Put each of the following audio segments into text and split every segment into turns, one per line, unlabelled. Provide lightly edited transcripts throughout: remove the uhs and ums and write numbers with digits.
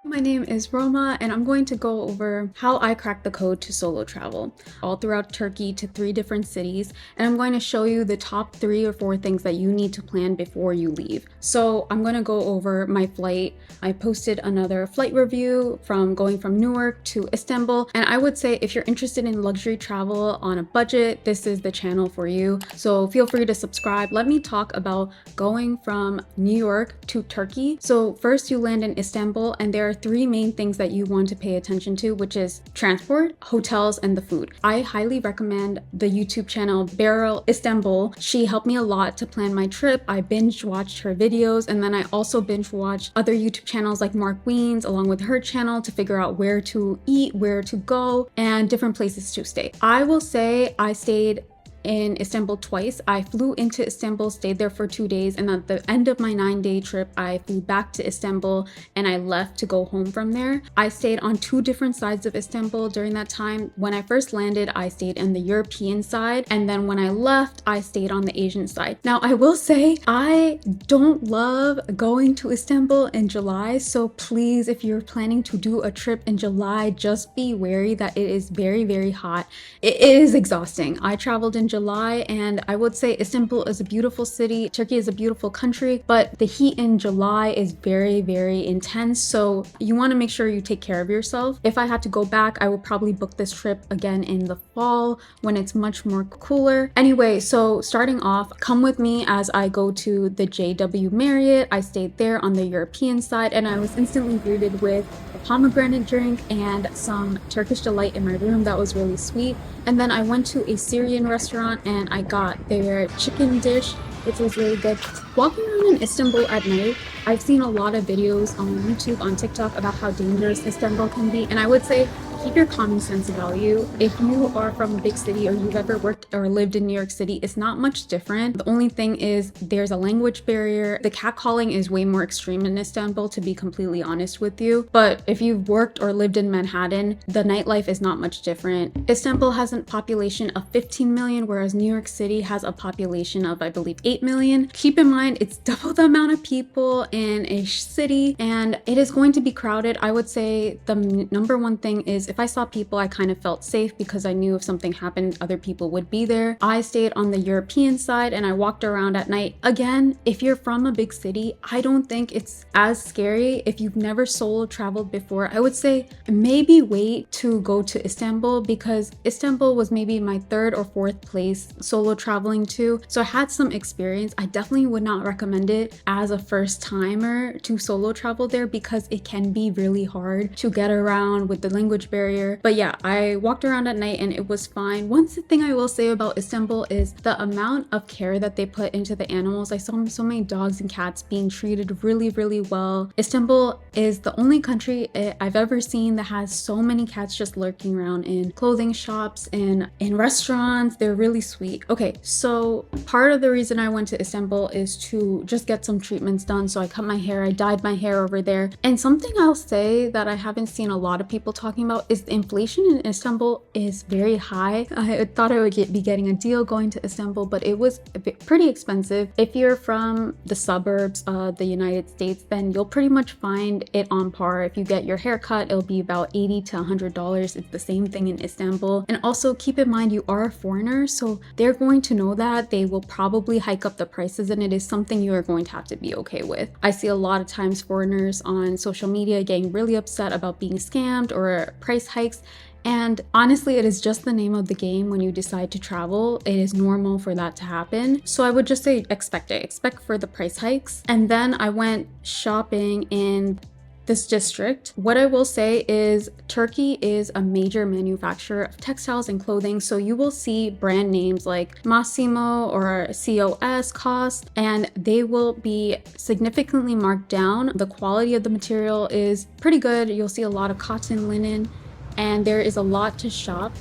My name is Roma, and I'm going to go over how I cracked the code to solo travel all throughout Turkey to 3 different cities. And I'm going to show you the top 3 or 4 things that you need to plan before you leave. So I'm going to go over my flight. I posted another flight review from going from Newark to Istanbul. And I would say if you're interested in luxury travel on a budget, this is the channel for you. So feel free to subscribe. Let me talk about going from New York to Turkey. So first you land in Istanbul, and there are 3 main things that you want to pay attention to, which is transport, hotels, and the food. I highly recommend the YouTube channel Beryl Istanbul. She helped me a lot to plan my trip. I binge watched her videos, and then I also binge watched other YouTube channels like Mark Wiens along with her channel to figure out where to eat, where to go, and different places to stay. I will say I stayed in Istanbul twice. I flew into Istanbul, stayed there for 2 days, and at the end of my 9-day trip, I flew back to Istanbul and I left to go home from there. I stayed on 2 different sides of Istanbul during that time. When I first landed, I stayed in the European side, and then when I left, I stayed on the Asian side. Now, I will say I don't love going to Istanbul in July, so please, if you're planning to do a trip in July, just be wary that it is very, very hot. It is exhausting. I traveled in July, and I would say Istanbul is a beautiful city. Turkey is a beautiful country, but the heat in July is very, very intense. So you want to make sure you take care of yourself. If I had to go back, I would probably book this trip again in the fall when it's much more cooler. Anyway, so starting off, come with me as I go to the JW Marriott. I stayed there on the European side, and I was instantly greeted with a pomegranate drink and some Turkish delight in my room. That was really sweet. And then I went to a Syrian restaurant and I got their chicken dish, which was really good. Walking around in Istanbul at night, I've seen a lot of videos on YouTube, on TikTok about how dangerous Istanbul can be. And I would say keep your common sense about you. If you are from a big city or you've ever worked or lived in New York City, it's not much different. The only thing is there's a language barrier. The catcalling is way more extreme in Istanbul, to be completely honest with you. But if you've worked or lived in Manhattan, the nightlife is not much different. Istanbul has a population of 15 million, whereas New York City has a population of, I believe, 8 million. Keep in mind, it's double the amount of people in a city, and it is going to be crowded. I would say the number one thing is if I saw people, I kind of felt safe because I knew if something happened, other people would be there. I stayed on the European side and I walked around at night. Again, if you're from a big city, I don't think it's as scary. If you've never solo traveled before, I would say maybe wait to go to Istanbul, because Istanbul was maybe my 3rd or 4th place solo traveling to. So I had some experience. I definitely would not recommend it as a first timer to solo travel there because it can be really hard to get around with the language barrier. But yeah, I walked around at night and it was fine. One thing I will say about Istanbul is the amount of care that they put into the animals. I saw so many dogs and cats being treated really, really well. Istanbul is the only country I've ever seen that has so many cats just lurking around in clothing shops and in restaurants. They're really sweet. Okay, so part of the reason I went to Istanbul is to just get some treatments done. So I cut my hair, I dyed my hair over there. And something I'll say that I haven't seen a lot of people talking about is the inflation in Istanbul is very high. I thought I would be getting a deal going to Istanbul, but it was pretty expensive. If you're from the suburbs of the United States, then you'll pretty much find it on par. If you get your hair cut, it'll be about $80 to $100. It's the same thing in Istanbul. And also keep in mind, you are a foreigner, so they're going to know that. They will probably hike up the prices, and it is something you are going to have to be okay with. I see a lot of times foreigners on social media getting really upset about being scammed or price hikes. And honestly, it is just the name of the game when you decide to travel. It is normal for that to happen. So I would just say expect it. Expect for the price hikes. And then I went shopping in this district. What I will say is Turkey is a major manufacturer of textiles and clothing, so you will see brand names like Massimo or COS cost, and they will be significantly marked down. The quality of the material is pretty good. You'll see a lot of cotton, linen, and there is a lot to shop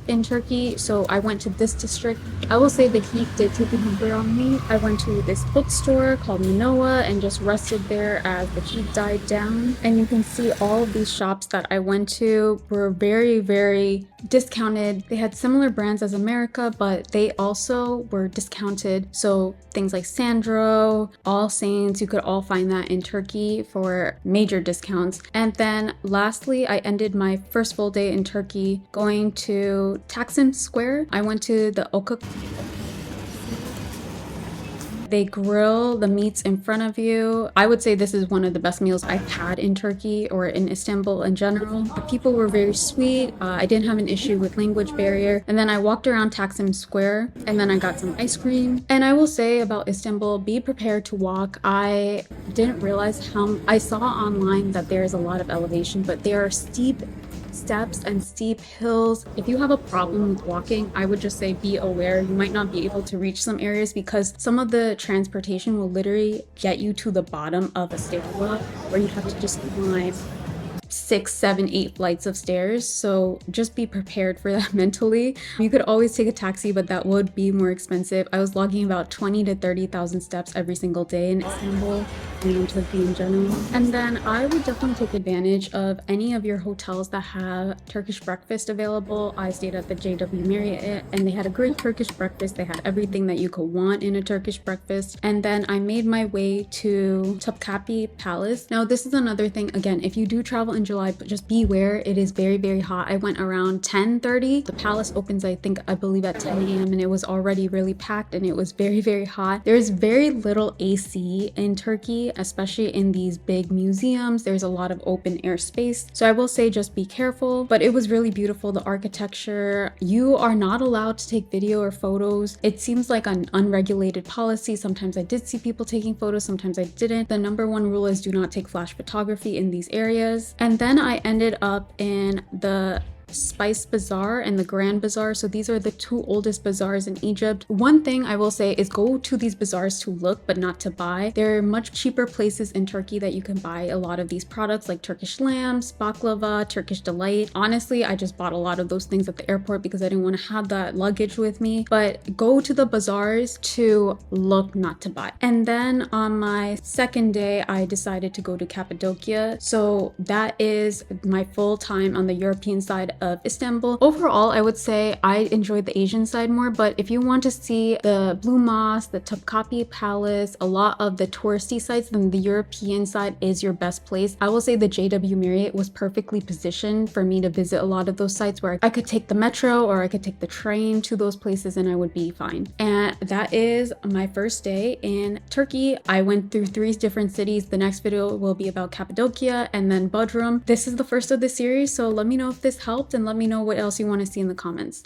in Turkey. So I went to this district. I will say the heat did take a number on me. I went to this bookstore called Minoa and just rested there as the heat died down. And you can see all of these shops that I went to were very, very discounted. They had similar brands as America, but they also were discounted. So things like Sandro, All Saints, you could all find that in Turkey for major discounts. And then lastly, I ended my first full day in Turkey going to Taksim Square. I went to the Ocakbasi. They grill the meats in front of you. I would say this is one of the best meals I've had in Turkey or in Istanbul in general. The people were very sweet. I didn't have an issue with language barrier. And then I walked around Taksim Square and then I got some ice cream. And I will say about Istanbul, be prepared to walk. I didn't realize I saw online that there's a lot of elevation, but there are steep steps and steep hills. If you have a problem with walking, I would just say be aware. You might not be able to reach some areas because some of the transportation will literally get you to the bottom of a stairwell where you have to just climb 6, 7, 8 flights of stairs. So just be prepared for that mentally. You could always take a taxi, but that would be more expensive. I was logging about 20 to 30,000 steps every single day in Istanbul and in Turkey in general. And then I would definitely take advantage of any of your hotels that have Turkish breakfast available. I stayed at the JW Marriott and they had a great Turkish breakfast. They had everything that you could want in a Turkish breakfast. And then I made my way to Topkapi Palace. Now this is another thing, again, if you do travel in July, but just beware, it is very, very hot. I went around 10:30. The palace opens, I believe at 10 a.m. and it was already really packed and it was very, very hot. There's very little AC in Turkey, especially in these big museums. There's a lot of open air space. So I will say just be careful, but it was really beautiful. The architecture, you are not allowed to take video or photos. It seems like an unregulated policy. Sometimes I did see people taking photos, sometimes I didn't. The number one rule is do not take flash photography in these areas. And then I ended up in the Spice Bazaar and the Grand Bazaar. So these are the two oldest bazaars in Egypt. One thing I will say is go to these bazaars to look, but not to buy. There are much cheaper places in Turkey that you can buy a lot of these products like Turkish lamps, baklava, Turkish delight. Honestly, I just bought a lot of those things at the airport because I didn't want to have that luggage with me. But go to the bazaars to look, not to buy. And then on my second day, I decided to go to Cappadocia. So that is my full time on the European side of Istanbul. Overall, I would say I enjoyed the Asian side more, but if you want to see the Blue Mosque, the Topkapi Palace, a lot of the touristy sites, then the European side is your best place. I will say the JW Marriott was perfectly positioned for me to visit a lot of those sites where I could take the metro or I could take the train to those places and I would be fine. And that is my first day in Turkey. I went through 3 different cities. The next video will be about Cappadocia and then Bodrum. This is the first of the series, so let me know if this helped and let me know what else you want to see in the comments.